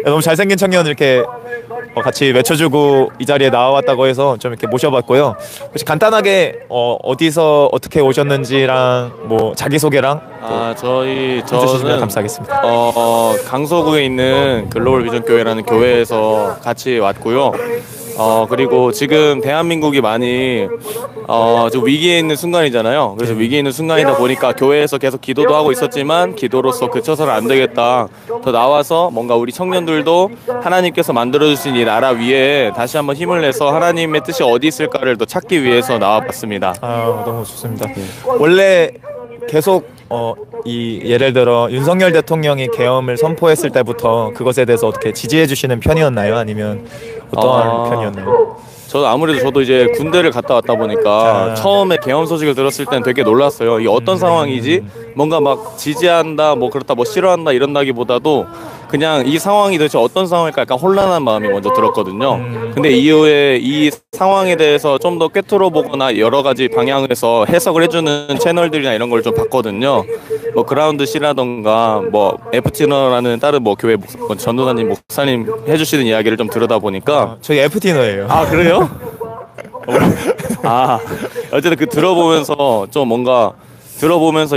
너무 잘생긴 청년 이렇게 같이 외쳐주고 이 자리에 나와왔다고 해서 좀 이렇게 모셔봤고요. 혹시 간단하게 어디서 어떻게 오셨는지랑 뭐 자기소개랑 해주시면 감사하겠습니다. 강서구에 있는 글로벌 비전 교회라는 교회에서 같이 왔고요. 그리고 지금 대한민국이 많이 좀 위기에 있는 순간이잖아요. 그래서 위기에 있는 순간이다 보니까 교회에서 계속 기도도 하고 있었지만 기도로서 그쳐서는 안 되겠다. 더 나와서 뭔가 우리 청년들도 하나님께서 만들어주신 이 나라 위에 다시 한번 힘을 내서 하나님의 뜻이 어디 있을까를 더 찾기 위해서 나와봤습니다. 너무 좋습니다. 원래 계속 예를 들어 윤석열 대통령이 계엄을 선포했을 때부터 그것에 대해서 어떻게 지지해 주시는 편이었나요? 아니면 어떠한 편이었나요? 저도 이제 군대를 갔다 왔다 보니까 처음에 계엄 소식을 들었을 땐 되게 놀랐어요. 이게 어떤 상황이지? 뭔가 막 지지한다, 뭐 그렇다, 뭐 싫어한다 이런다기보다도 그냥 이 상황이 도대체 어떤 상황일까 약간 혼란한 마음이 먼저 들었거든요. 근데 이후에 이 상황에 대해서 좀 더 꿰뚫어 보거나 여러 가지 방향에서 해석을 해주는 채널들이나 이런 걸 좀 봤거든요. 뭐 그라운드 C라던가 뭐 FT너라는 다른 뭐 교회 전도사님 목사님 해주시는 이야기를 좀 들여다 보니까 저희 FT너예요. 아 그래요? 어쨌든 그 들어보면서 좀 뭔가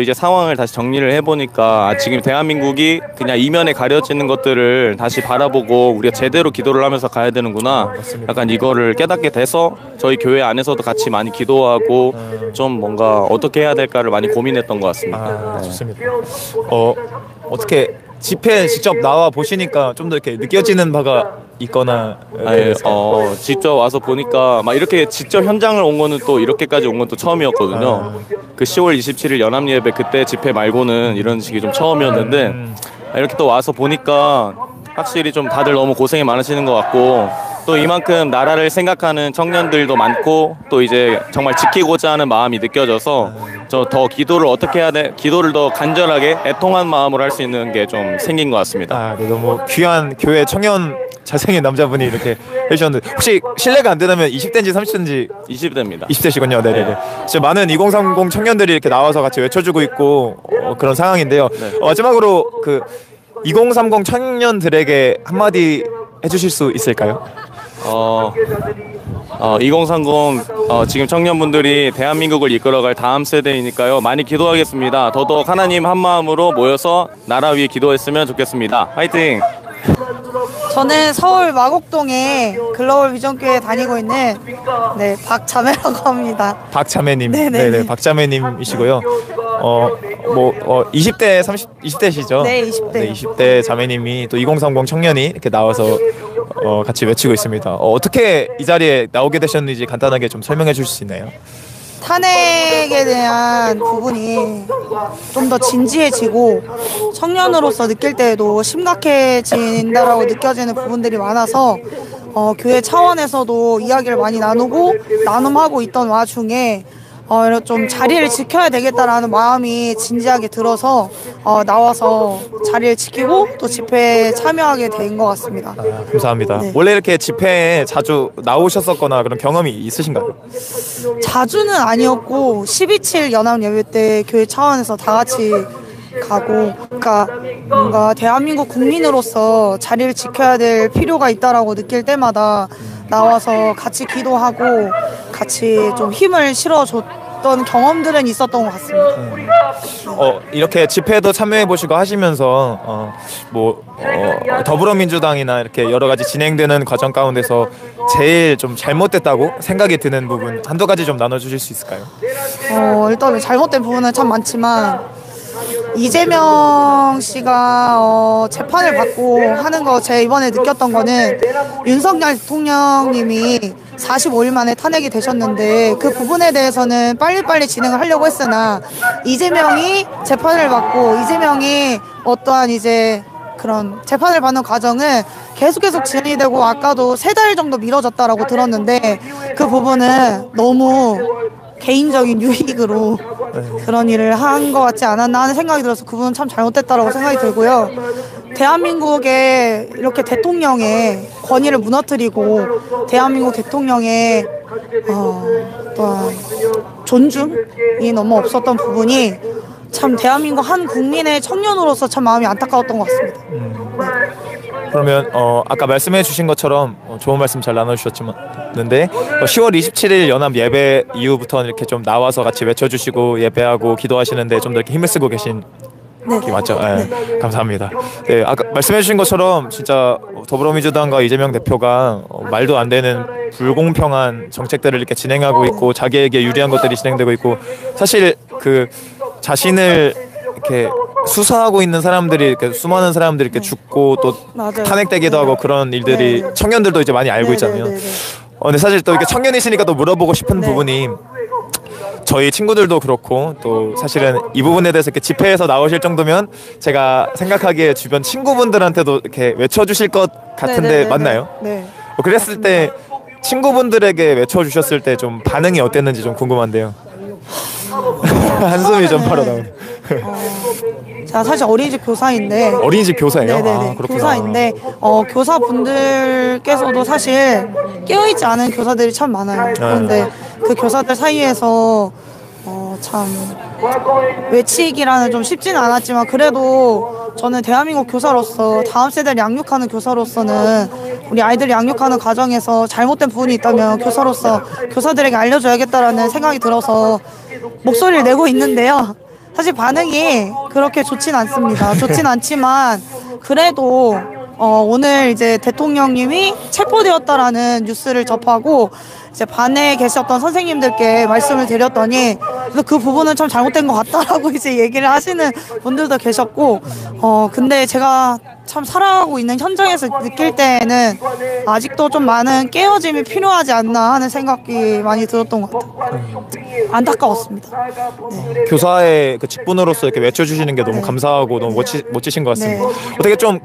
이제 상황을 다시 정리를 해보니까 지금 대한민국이 그냥 이면에 가려지는 것들을 다시 바라보고 우리가 제대로 기도를 하면서 가야 되는구나. 약간 이거를 깨닫게 돼서 저희 교회 안에서도 같이 많이 기도하고 좀 뭔가 어떻게 해야 될까를 많이 고민했던 것 같습니다. 좋습니다. 어떻게 집회에 직접 나와 보시니까 좀 더 이렇게 느껴지는 바가 있거나 직접 와서 보니까 막 이렇게 직접 현장을 온 거는 또 이렇게까지 온 건 또 처음이었거든요. 그 10월 27일 연합예배 그때 집회 말고는 이런 식이 좀 처음이었는데 이렇게 또 와서 보니까 확실히 좀 다들 너무 고생이 많으시는 것 같고 또 이만큼 나라를 생각하는 청년들도 많고 또 이제 정말 지키고자 하는 마음이 느껴져서 저 더 기도를 어떻게 해야 돼? 기도를 더 간절하게 애통한 마음으로 할 수 있는 게 좀 생긴 것 같습니다. 네, 너무 귀한 교회 청년 잘생긴 남자분이 이렇게 해주셨는데 혹시 실례가 안 되다면 20대인지 30대인지 20대입니다. 20대시군요. 네네네. 진짜 많은 2030 청년들이 이렇게 나와서 같이 외쳐주고 있고 그런 상황인데요. 마지막으로 그 2030 청년들에게 한마디 해주실 수 있을까요? 2030 지금 청년분들이 대한민국을 이끌어갈 다음 세대이니까요. 많이 기도하겠습니다. 더더욱 하나님 한 마음으로 모여서 나라 위에 기도했으면 좋겠습니다. 화이팅! 저는 서울 마곡동에 글로벌 비전교회 다니고 있는 박자매라고 합니다. 박자매님. 네네. 박자매님이시고요. 20대, 20대시죠? 네, 20대. 네, 20대 자매님이 또 2030 청년이 이렇게 나와서 같이 외치고 있습니다. 어떻게 이 자리에 나오게 되셨는지 간단하게 좀 설명해 주실 수 있나요? 탄핵에 대한 부분이 좀 더 진지해지고 청년으로서 느낄 때에도 심각해진다라고 느껴지는 부분들이 많아서 교회 차원에서도 이야기를 많이 나눔하고 있던 와중에 좀 자리를 지켜야 되겠다라는 마음이 진지하게 들어서 나와서 자리를 지키고 또 집회에 참여하게 된 것 같습니다. 감사합니다. 네. 원래 이렇게 집회에 자주 나오셨었거나 그런 경험이 있으신가요? 자주는 아니었고 12.7 연합예배 때 교회 차원에서 다 같이 가고 그러니까 뭔가 대한민국 국민으로서 자리를 지켜야 될 필요가 있다라고 느낄 때마다 나와서 같이 기도하고 같이 좀 힘을 실어줬던 경험들은 있었던 것 같습니다. 이렇게 집회도 참여해 보시고 하시면서 더불어민주당이나 이렇게 여러 가지 진행되는 과정 가운데서 제일 좀 잘못됐다고 생각이 드는 부분 한두 가지 좀 나눠주실 수 있을까요? 일단은 잘못된 부분은 참 많지만 이재명 씨가 재판을 받고 하는 거 제가 이번에 느꼈던 거는 윤석열 대통령님이 45일 만에 탄핵이 되셨는데 그 부분에 대해서는 빨리빨리 진행을 하려고 했으나 이재명이 재판을 받고 이재명이 어떠한 이제 그런 재판을 받는 과정은 계속 진행이 되고 아까도 3달 정도 미뤄졌다라고 들었는데 그 부분은 너무 개인적인 유익으로 그런 일을 한 것 같지 않았나 하는 생각이 들어서 그 부분은 참 잘못됐다라고 생각이 들고요. 대한민국의 이렇게 대통령의 권위를 무너뜨리고 대한민국 대통령의 또한 존중이 너무 없었던 부분이 참 대한민국 한 국민의 청년으로서 참 마음이 안타까웠던 것 같습니다. 그러면 아까 말씀해 주신 것처럼 좋은 말씀 잘 나눠주셨는데 10월 27일 연합 예배 이후부터는 이렇게 좀 나와서 같이 외쳐주시고 예배하고 기도하시는데 좀 더 이렇게 힘을 쓰고 계신 네. 맞죠? 네. 감사합니다. 네, 아까 말씀해 주신 것처럼 진짜 더불어민주당과 이재명 대표가 말도 안 되는 불공평한 정책들을 이렇게 진행하고 있고 자기에게 유리한 것들이 진행되고 있고 사실 그 자신을 이렇게 수사하고 있는 사람들이 이렇게 수많은 사람들이 이렇게 죽고 또 맞아요. 탄핵되기도 네. 하고 그런 일들이 네. 청년들도 이제 많이 알고 있잖아요. 근데 사실 또 이렇게 청년이시니까 또 물어보고 싶은 네. 부분이 저희 친구들도 그렇고 또 사실은 이 부분에 대해서 이렇게 집회에서 나오실 정도면 제가 생각하기에 주변 친구분들한테도 이렇게 외쳐주실 것 같은데 네네네네. 맞나요? 네. 그랬을 때 친구분들에게 외쳐주셨을 때 좀 반응이 어땠는지 좀 궁금한데요. 한숨이 좀 바로 나오네. 제가 사실 어린이집 교사인데 어린이집 교사예요? 네네네. 그렇구나. 교사인데 교사분들께서도 사실 깨어있지 않은 교사들이 참 많아요. 그런데 그 교사들 사이에서 참 외치기라는 좀 쉽지는 않았지만 그래도 저는 대한민국 교사로서 다음 세대를 양육하는 교사로서는 우리 아이들을 양육하는 과정에서 잘못된 부분이 있다면 교사로서 교사들에게 알려줘야겠다라는 생각이 들어서 목소리를 내고 있는데요. 사실 반응이 그렇게 좋진 않습니다. 좋진 않지만 그래도 오늘 이제 대통령님이 체포되었다라는 뉴스를 접하고 이제 반에 계셨던 선생님들께 말씀을 드렸더니 그 부분은 참 잘못된 것 같다라고 이제 얘기를 하시는 분들도 계셨고 근데 제가 참 살아가고 있는 현장에서 느낄 때에는 아직도 좀 많은 깨어짐이 필요하지 않나 하는 생각이 많이 들었던 것 같아요. 안타까웠습니다. 네. 교사의 그 직분으로서 이렇게 외쳐주시는 게 너무 감사하고 너무 멋지신 것 같습니다. 네. 어떻게 좀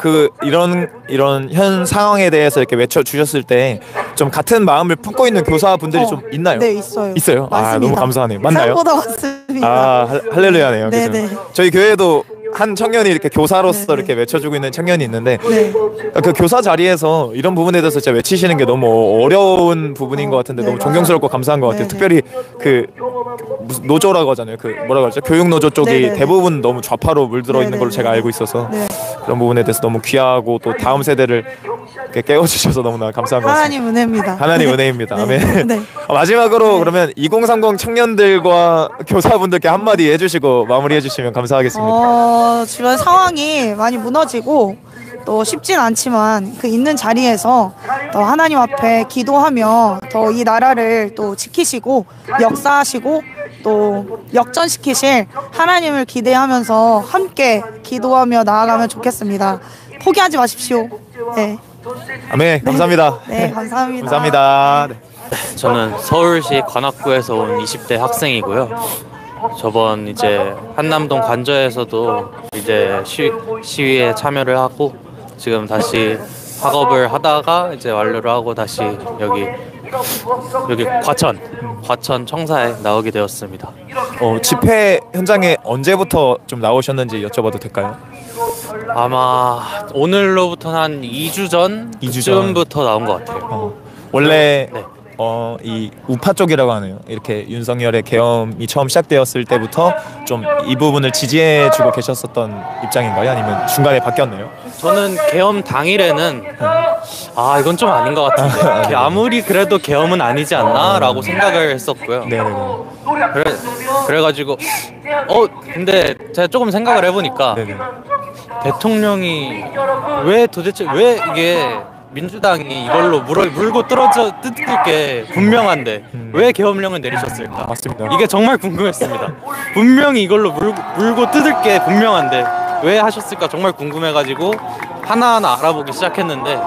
이런 현 상황에 대해서 이렇게 외쳐주셨을 때 좀 같은 마음을 품고 있는 교사분들이 좀 있나요? 네, 있어요. 있어요? 많습니다. 너무 감사하네요. 맞나요? 생각보다 많습니다. 할렐루야네요. 네, 그죠? 네. 저희 교회도 한 청년이 이렇게 교사로서 네, 이렇게 외쳐주고 있는 청년이 있는데 네. 그 교사 자리에서 이런 부분에 대해서 진짜 외치시는 게 너무 어려운 부분인 것 같은데 네, 너무 존경스럽고 감사한 것 같아요. 네, 네. 특별히 그 무슨 노조라고 하잖아요. 그 뭐라고 하죠? 교육 노조 쪽이 네, 네. 대부분 너무 좌파로 물들어 네, 있는 네, 걸로 네. 제가 알고 있어서 네. 그런 부분에 대해서 너무 귀하고 또 다음 세대를 이렇게 깨워주셔서 너무나 감사한 것 같습니다. 하나님 은혜입니다. 하나님 은혜입니다. 네. 아멘. 네. 마지막으로 그러면 2030 청년들과 교사분들께 한마디 해주시고 마무리해 주시면 감사하겠습니다. 주변 상황이 많이 무너지고 또 쉽진 않지만 그 있는 자리에서 더 하나님 앞에 기도하며 더 이 나라를 또 지키시고 역사하시고 또 역전시키실 하나님을 기대하면서 함께 기도하며 나아가면 좋겠습니다. 포기하지 마십시오. 네, 아멘. 감사합니다. 네, 감사합니다. 감사합니다. 네. 저는 서울시 관악구에서 온 20대 학생이고요. 저번 이제 한남동 관저에서도 이제 시위에 참여를 하고 지금 다시 학업을 하다가 이제 완료를 하고 다시 여기 과천 청사에 나오게 되었습니다. 집회 현장에 언제부터 좀 나오셨는지 여쭤봐도 될까요? 아마 오늘로부터 한 2주 전 2주 전. 쯤부터 나온 것 같아요. 원래 네. 이 우파 쪽이라고 하네요. 이렇게 윤석열의 계엄이 처음 시작되었을 때부터 좀 이 부분을 지지해주고 계셨었던 입장인가요? 아니면 중간에 바뀌었나요? 저는 계엄 당일에는 이건 좀 아닌 것 같은데 아무리 그래도 계엄은 아니지 않나라고 생각을 했었고요. 네네네. 그래가지고 근데 제가 조금 생각을 해보니까 네네. 대통령이 왜 이게 민주당이 이걸로 물고 뜯을 게 분명한데 왜 계엄령을 내리셨을까? 맞습니다. 이게 정말 궁금했습니다. 분명히 이걸로 물고 뜯을 게 분명한데 왜 하셨을까 정말 궁금해가지고 하나하나 알아보기 시작했는데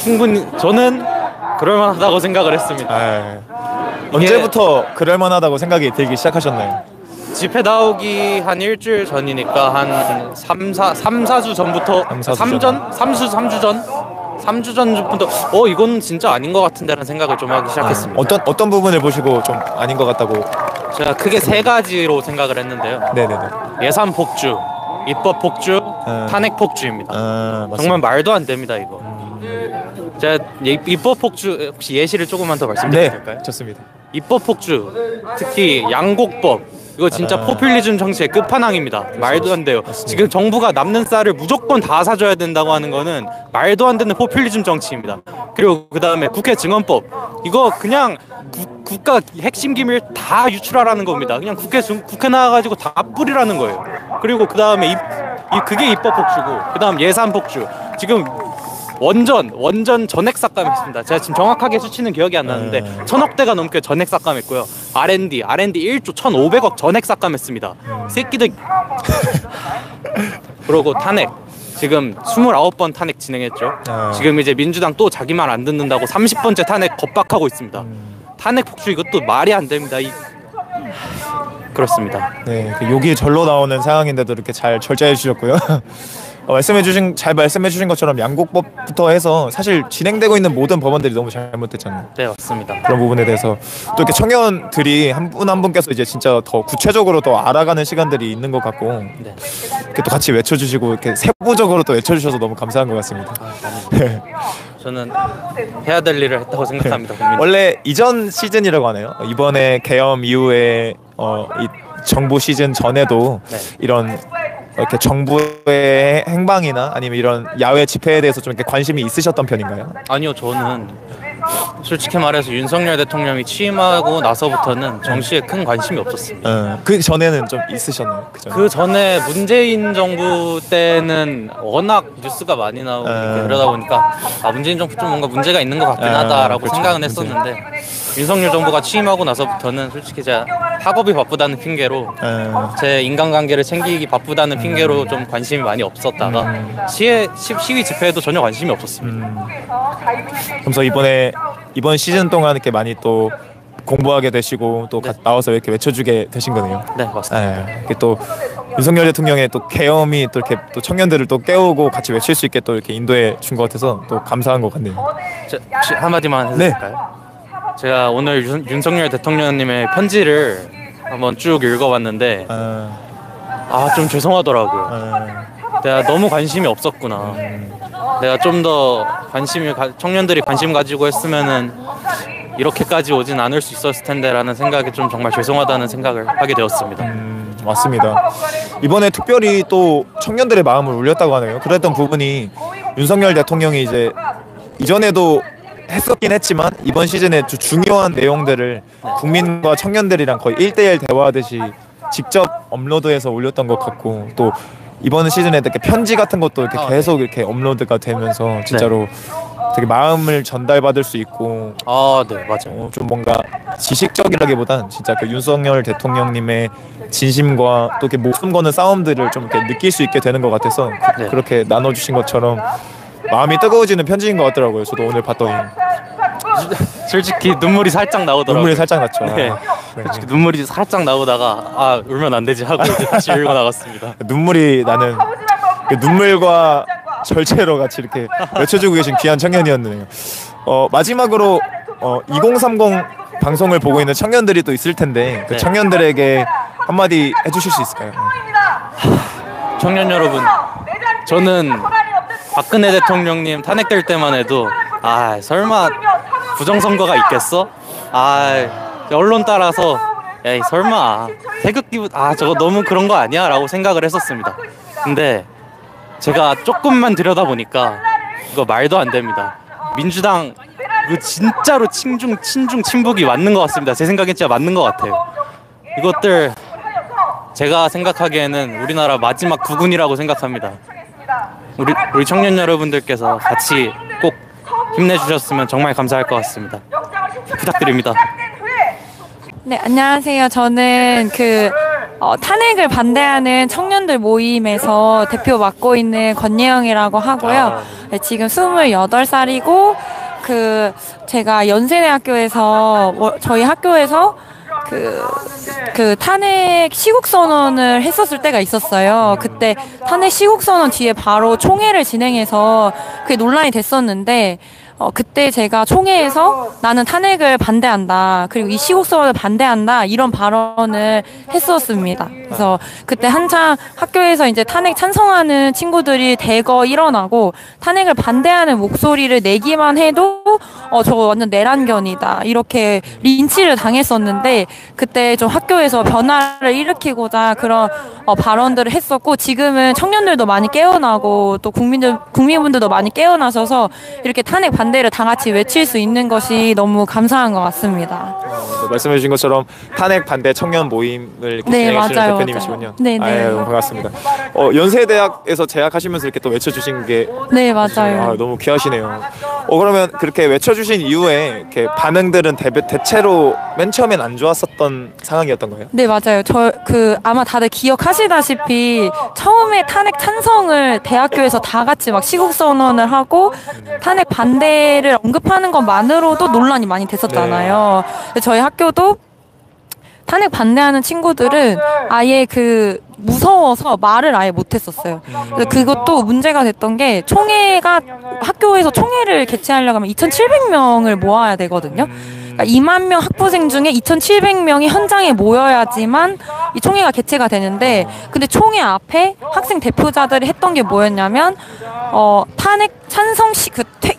충분히 저는 그럴만하다고 생각을 했습니다. 언제부터 그럴만하다고 생각이 들기 시작하셨나요? 집회 나오기 한 일주일 전이니까 한 3주 전부터 3주 전부터 이건 진짜 아닌 것 같은데라는 생각을 좀 하기 시작했습니다. 어떤 부분을 보시고 좀 아닌 것 같다고? 제가 크게 세 가지로 생각을 했는데요. 네네네. 예산 폭주, 입법 폭주, 탄핵 폭주입니다. 맞습니다. 정말 말도 안 됩니다 이거. 제가 입법 폭주 혹시 예시를 조금만 더 말씀드려도 될까요? 좋습니다. 입법 폭주, 특히 양곡법, 이거 진짜 포퓰리즘 정치의 끝판왕입니다. 말도 안 돼요. 지금 정부가 남는 쌀을 무조건 다 사줘야 된다고 하는 거는 말도 안 되는 포퓰리즘 정치입니다. 그리고 그 다음에 국회 증언법, 이거 그냥 국가 핵심 기밀 다 유출하라는 겁니다. 그냥 국회 나와가지고 다 뿌리라는 거예요. 그리고 그 다음에 그게 입법 폭주고, 그 다음 예산 폭주. 지금 원전 전액 삭감했습니다. 제가 지금 정확하게 수치는 기억이 안 나는데 1,000억대가 넘게 전액 삭감했고요. R&D 1조 1,500억 전액 삭감했습니다. 새끼들. 그러고 탄핵. 지금 29번 탄핵 진행했죠. 지금 이제 민주당 또 자기 말 안 듣는다고 30번째 탄핵 겁박하고 있습니다. 탄핵 폭주 이것도 말이 안 됩니다. 그렇습니다. 네, 그 욕이 절로 나오는 상황인데도 이렇게 잘 절제해 주셨고요. 잘 말씀해 주신 것처럼 양곡법부터 해서 사실 진행되고 있는 모든 법안들이 너무 잘못됐잖아요. 네, 맞습니다. 그런 부분에 대해서 또 이렇게 청년들이 한 분 한 분께서 이제 진짜 더 구체적으로 더 알아가는 시간들이 있는 것 같고, 네. 이렇게 또 같이 외쳐주시고 이렇게 세부적으로 또 외쳐주셔서 너무 감사한 것 같습니다. 네. 저는 해야 될 일을 했다고 생각합니다. 국민. 원래 이전 시즌이라고 하네요. 이번에 계엄 이후에 이 정부 시즌 전에도 네. 이런 이렇게 정부의 행방이나 아니면 이런 야외 집회에 대해서 좀 이렇게 관심이 있으셨던 편인가요? 아니요, 저는 솔직히 말해서 윤석열 대통령이 취임하고 나서부터는 정치에 큰 관심이 없었습니다. 그 전에는 좀 있으셨나요? 그 전에 문재인 정부 때는 워낙 뉴스가 많이 나오고 그러다 보니까 문재인 정부 좀 뭔가 문제가 있는 것 같긴 하다라고 그렇죠. 생각은 했었는데, 윤석열 정부가 취임하고 나서부터는 솔직히 제가 학업이 바쁘다는 핑계로 제 인간관계를 챙기기 바쁘다는 핑계로 좀 관심이 많이 없었다가 시위 집회에도 전혀 관심이 없었습니다. 그래서 이번 시즌 동안 이렇게 많이 또 공부하게 되시고 또 네. 나와서 이렇게 외쳐주게 되신 거네요. 네, 맞습니다. 이렇게 또 윤석열 대통령의 또 계엄이 또 이렇게 또 청년들을 또 깨우고 같이 외칠 수 있게 또 이렇게 인도해 준 것 같아서 또 감사한 것 같네요. 혹시 한마디만 해도 네. 될까요? 제가 오늘 윤석열 대통령님의 편지를 한번 쭉 읽어봤는데 좀 죄송하더라고요. 내가 너무 관심이 없었구나. 내가 좀 더 청년들이 관심 가지고 했으면은 이렇게까지 오진 않을 수 있었을 텐데라는 생각에 좀 정말 죄송하다는 생각을 하게 되었습니다. 맞습니다. 이번에 특별히 또 청년들의 마음을 울렸다고 하네요. 그랬던 부분이 윤석열 대통령이 이제 이전에도 했었긴 했지만 이번 시즌에 아주 중요한 내용들을 국민과 청년들이랑 거의 1대1 대화하듯이 직접 업로드해서 올렸던 것 같고, 또 이번 시즌에 이렇게 편지 같은 것도 이렇게 계속 이렇게 업로드가 되면서 진짜로 되게 마음을 전달받을 수 있고, 네, 맞아요. 좀 뭔가 지식적이라기보단 진짜 그 윤석열 대통령님의 진심과 또 이렇게 목숨 거는 싸움들을 좀 이렇게 느낄 수 있게 되는 것 같아서 네. 그렇게 나눠주신 것처럼 마음이 뜨거워지는 편지인 것 같더라고요. 저도 오늘 봤더니 솔직히 눈물이 살짝 나오더라고요. 눈물이 살짝 났죠. 네. 솔직히 눈물이 살짝 나오다가 울면 안 되지 하고 이제 다시 읽어 나갔습니다. 눈물이 나는 그 눈물과 절체로 같이 이렇게 외쳐주고 계신 귀한 청년이었네요. 마지막으로 2030 방송을 보고 있는 청년들이 또 있을 텐데 그 네. 청년들에게 한마디 해주실 수 있을까요? 청년 여러분, 저는 박근혜 대통령님 탄핵될 때만 해도 설마 부정선거가 있겠어? 언론 따라서 에이 설마 태극기 저거 너무 그런 거 아니야? 라고 생각을 했었습니다. 근데 제가 조금만 들여다보니까 이거 말도 안 됩니다. 민주당 이거 진짜로 친중 친북이 맞는 것 같습니다. 제 생각엔 진짜 맞는 것 같아요. 이것들 제가 생각하기에는 우리나라 마지막 부군이라고 생각합니다. 우리 청년 여러분들께서 같이 꼭 힘내주셨으면 정말 감사할 것 같습니다. 부탁드립니다. 네, 안녕하세요. 저는 탄핵을 반대하는 청년들 모임에서 대표 맡고 있는 권예영이라고 하고요. 네, 지금 28살이고 제가 연세대학교에서 저희 학교에서 탄핵 시국 선언을 했었을 때가 있었어요. 그때 탄핵 시국 선언 뒤에 바로 총회를 진행해서 그게 논란이 됐었는데, 그때 제가 총회에서 나는 탄핵을 반대한다, 그리고 이 시국 선언을 반대한다, 이런 발언을 했었습니다. 그래서 그때 한창 학교에서 이제 탄핵 찬성하는 친구들이 대거 일어나고 탄핵을 반대하는 목소리를 내기만 해도 하고 저거 완전 내란견이다 이렇게 린치를 당했었는데 그때 좀 학교에서 변화를 일으키고자 그런 발언들을 했었고 지금은 청년들도 많이 깨어나고 또 국민분들도 많이 깨어나셔서 이렇게 탄핵 반대를 다 같이 외칠 수 있는 것이 너무 감사한 것 같습니다. 네, 말씀해 주신 것처럼 탄핵 반대 청년 모임을 이렇게 네, 진행해 주시는 맞아요, 대표님이시군요. 네, 네. 아유, 반갑습니다. 연세대학에서 재학하시면서 이렇게 또 외쳐주신 게 네, 맞아요. 너무 귀하시네요. 그러면 그렇게 외쳐주신 이후에 이렇게 반응들은 대체로 맨 처음엔 안 좋았었던 상황이었던 거예요? 네, 맞아요. 아마 다들 기억하시다시피 처음에 탄핵 찬성을 대학교에서 다 같이 막 시국선언을 하고 탄핵 반대를 언급하는 것만으로도 논란이 많이 됐었잖아요. 저희 학교도 탄핵 반대하는 친구들은 아예 무서워서 말을 아예 못했었어요. 그래서 그것도 문제가 됐던 게 학교에서 총회를 개최하려고 하면 2,700명을 모아야 되거든요. 그러니까 2만 명 학부생 중에 2,700명이 현장에 모여야지만 이 총회가 개최가 되는데 근데 총회 앞에 학생 대표자들이 했던 게 뭐였냐면 탄핵 찬성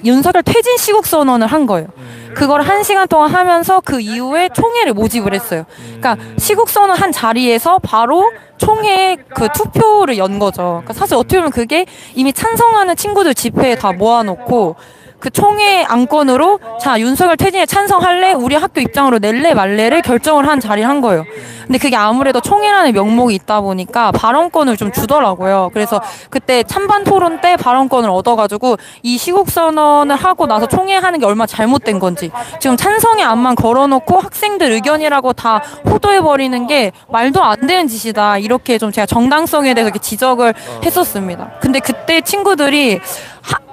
윤석열 퇴진 시국 선언을 한 거예요. 그걸 1시간 동안 하면서 그 이후에 총회를 모집을 했어요. 그러니까 시국 선언 한 자리에서 바로 총회 투표를 연 거죠. 그러니까 사실 어떻게 보면 그게 이미 찬성하는 친구들 집회에 다 모아놓고 그 총회 안건으로 자 윤석열 퇴진에 찬성할래? 우리 학교 입장으로 낼래 말래를 결정을 한 자리를 한 거예요. 근데 그게 아무래도 총회라는 명목이 있다 보니까 발언권을 좀 주더라고요. 그래서 그때 찬반 토론 때 발언권을 얻어가지고 이 시국선언을 하고 나서 총회하는 게 얼마나 잘못된 건지 지금 찬성의 안만 걸어놓고 학생들 의견이라고 다 호도해버리는 게 말도 안 되는 짓이다. 이렇게 좀 제가 정당성에 대해서 이렇게 지적을 했었습니다. 근데 그때 친구들이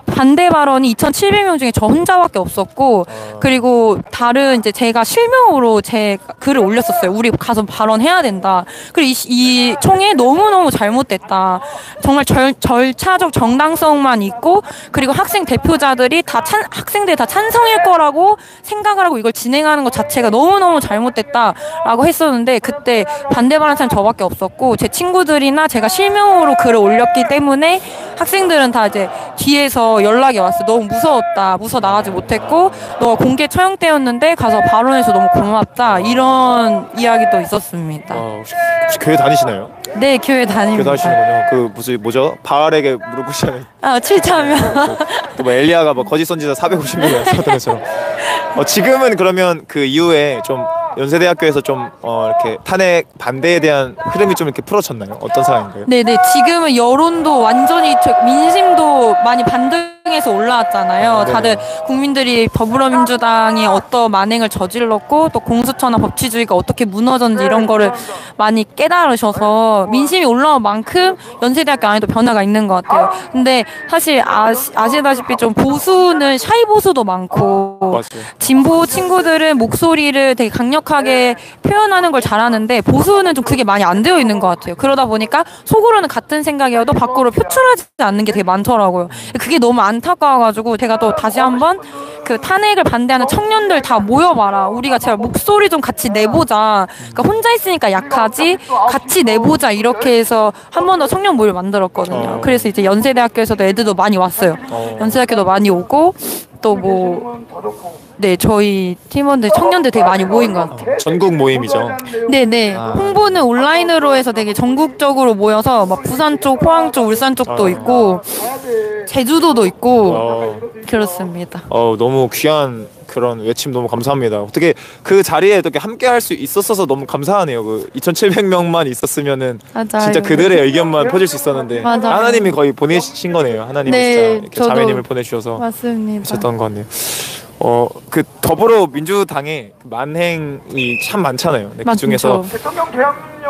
반대 발언이 2,700명 중에 저 혼자밖에 없었고 그리고 다른 이제 제가 실명으로 제 글을 올렸었어요. 우리 가서 발언해야 된다. 그리고 이 총회 너무너무 잘못됐다. 정말 절차적 정당성만 있고 그리고 학생 대표자들이 학생들이 다 찬성일 거라고 생각을 하고 이걸 진행하는 것 자체가 너무너무 잘못됐다라고 했었는데 그때 반대 발언한 사람 저밖에 없었고 제 친구들이나 제가 실명으로 글을 올렸기 때문에 학생들은 다 이제 뒤에서 연락이 왔어요. 너무 무서웠다. 무서워 나가지 못했고 너가 공개 처형되었는데 가서 발언해서 너무 고맙다. 이런 이야기도 있었습니다. 혹시 교회 다니시나요? 네, 교회 다닙니다. 교회 다니시는군요. 뭐죠? 바알에게 무릎 꿇으시는. 칠차면. 또 엘리야가 거짓 선지자 450명이 왔었던 것처럼. 지금은 그러면 그 이후에 좀 연세대학교에서 좀 이렇게 탄핵 반대에 대한 흐름이 좀 이렇게 풀어졌나요? 어떤 상황인가요? 네네, 지금은 여론도 완전히 민심도 많이 반등해서 올라왔잖아요. 다들 국민들이 더불어민주당이 어떤 만행을 저질렀고 또 공수처나 법치주의가 어떻게 무너졌는지 이런 거를 많이 깨달으셔서 민심이 올라온 만큼 연세대학교 안에도 변화가 있는 것 같아요. 근데 사실 아시다시피 좀 보수는 샤이 보수도 많고 맞아요. 진보 친구들은 목소리를 되게 강력하게 표현하는 걸 잘하는데 보수는 좀 그게 많이 안 되어 있는 것 같아요. 그러다 보니까 속으로는 같은 생각이어도 밖으로 표출하지 않는 게 되게 많더라고요. 그게 너무 안타까워가지고 제가 또 다시 한번 그 탄핵을 반대하는 청년들 다 모여봐라. 우리가 제발 목소리 좀 같이 내보자. 그러니까 혼자 있으니까 약하지 같이 내보자. 이렇게 해서 한 번 더 청년 모임을 만들었거든요. 그래서 이제 연세대학교에서도 애들도 많이 왔어요. 연세대학교도 많이 오고 또 저희 팀원들 청년들 되게 많이 모인 것 같아요. 전국 모임이죠. 네네. 홍보는 온라인으로 해서 되게 전국적으로 모여서 막 부산 쪽, 포항 쪽, 울산 쪽도 있고 제주도도 있고 그렇습니다. 너무 귀한 그런 외침 너무 감사합니다. 어떻게 그 자리에 이렇게 함께 할 수 있었어서 너무 감사하네요. 그 2,700명만 있었으면은 맞아요. 진짜 그들의 의견만 퍼질 수 있었는데 맞아요. 하나님이 거의 보내신 거네요. 하나님이 네, 진짜 이렇게 저도 자매님을 보내주셔서 맞습니다. 하셨던 것 같네요. 그 더불어민주당의 만행이 참 많잖아요. 네, 그 중에서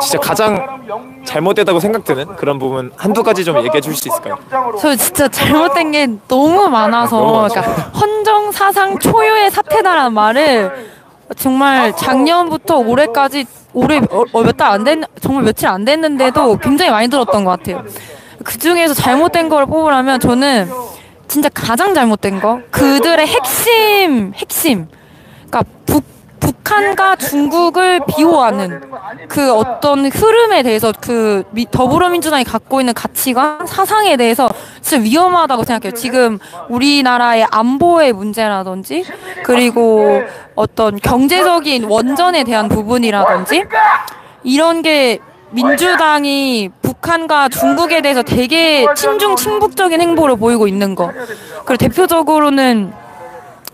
진짜 가장 잘못됐다고 생각되는 그런 부분 한두 가지 좀 얘기해 주실 수 있을까요? 저 진짜 잘못된 게 너무 많아서 너무 많죠. 그러니까 헌정사상 초유의 사태다라는 말을 정말 작년부터 올해까지 몇 달 안 됐, 정말 며칠 안 됐는데도 굉장히 많이 들었던 것 같아요. 그 중에서 잘못된 걸 뽑으라면 저는 진짜 가장 잘못된 거 그들의 핵심 그러니까 북한과 중국을 비호하는 그 어떤 흐름에 대해서 그 더불어민주당이 갖고 있는 가치관, 사상에 대해서 진짜 위험하다고 생각해요. 지금 우리나라의 안보의 문제라든지 그리고 어떤 경제적인 원전에 대한 부분이라든지 이런 게 민주당이 북한과 중국에 대해서 되게 친중 친북적인 행보를 보이고 있는 거. 그리고 대표적으로는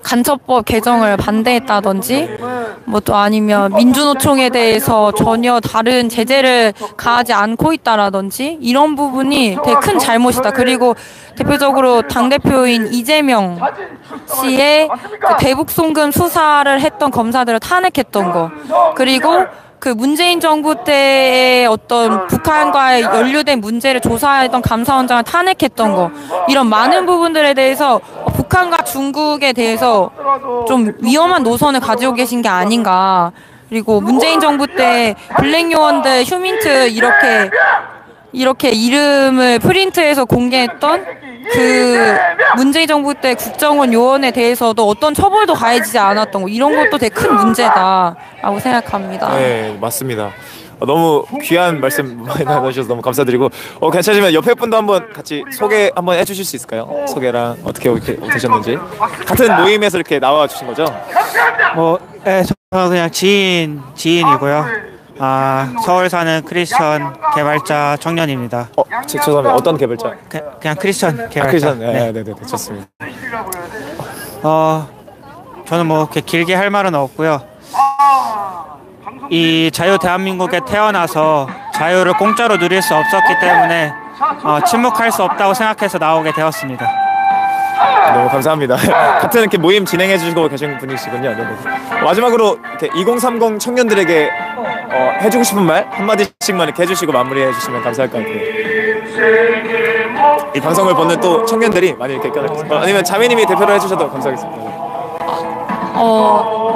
간첩법 개정을 반대했다든지 뭐 또 아니면 민주노총에 대해서 전혀 다른 제재를 가하지 않고 있다라든지 이런 부분이 되게 큰 잘못이다. 그리고 대표적으로 당대표인 이재명 씨의 그 대북 송금 수사를 했던 검사들을 탄핵했던 거. 그리고 그 문재인 정부 때의 어떤 북한과의 연루된 문제를 조사했던 감사원장을 탄핵했던 거, 이런 많은 부분들에 대해서 북한과 중국에 대해서 좀 위험한 노선을 가지고 계신 게 아닌가. 그리고 문재인 정부 때 블랙 요원들 휴민트 이렇게 이름을 프린트해서 공개했던 그 문재인 정부 때 국정원 요원에 대해서도 어떤 처벌도 가해지지 않았던 거, 이런 것도 되게 큰 문제다라고 생각합니다. 네, 맞습니다. 너무 귀한 말씀 많이 나눠주셔서 너무 감사드리고 괜찮으시면 옆에 분도 한번 같이 소개 한번 해주실 수 있을까요? 소개랑 어떻게 되셨는지. 같은 모임에서 이렇게 나와 주신 거죠? 네, 저는 그냥 지인이고요. 서울 사는 크리스천 개발자 청년입니다. 죄송합니다. 어떤 개발자? 그냥 크리스천 개발자. 크리스천. 네, 좋습니다. 저는 뭐 이렇게 길게 할 말은 없고요. 이 자유 대한민국에 태어나서 자유를 공짜로 누릴 수 없었기 때문에 침묵할 수 없다고 생각해서 나오게 되었습니다. 너무 감사합니다. 같은 이렇게 모임 진행해 주시고 계신 분이시군요. 네. 마지막으로 이렇게 2030 청년들에게 해주고 싶은 말 한마디씩만 이렇게 해주시고 마무리해 주시면 감사할 것 같아요. 이 방송을 보는 또 청년들이 많이 이렇게 껴나겠습니다. 아니면 자매님이 대표로 해주셔도 감사하겠습니다.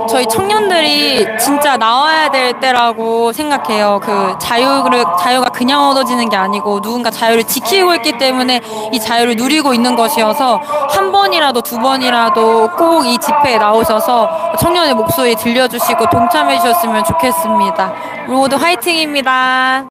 저희 청년들이 진짜 나와야 될 때라고 생각해요. 그 자유가 그냥 얻어지는 게 아니고 누군가 자유를 지키고 있기 때문에 이 자유를 누리고 있는 것이어서 한 번이라도 두 번이라도 꼭 이 집회에 나오셔서 청년의 목소리 들려주시고 동참해 주셨으면 좋겠습니다. 우리 모두 화이팅입니다.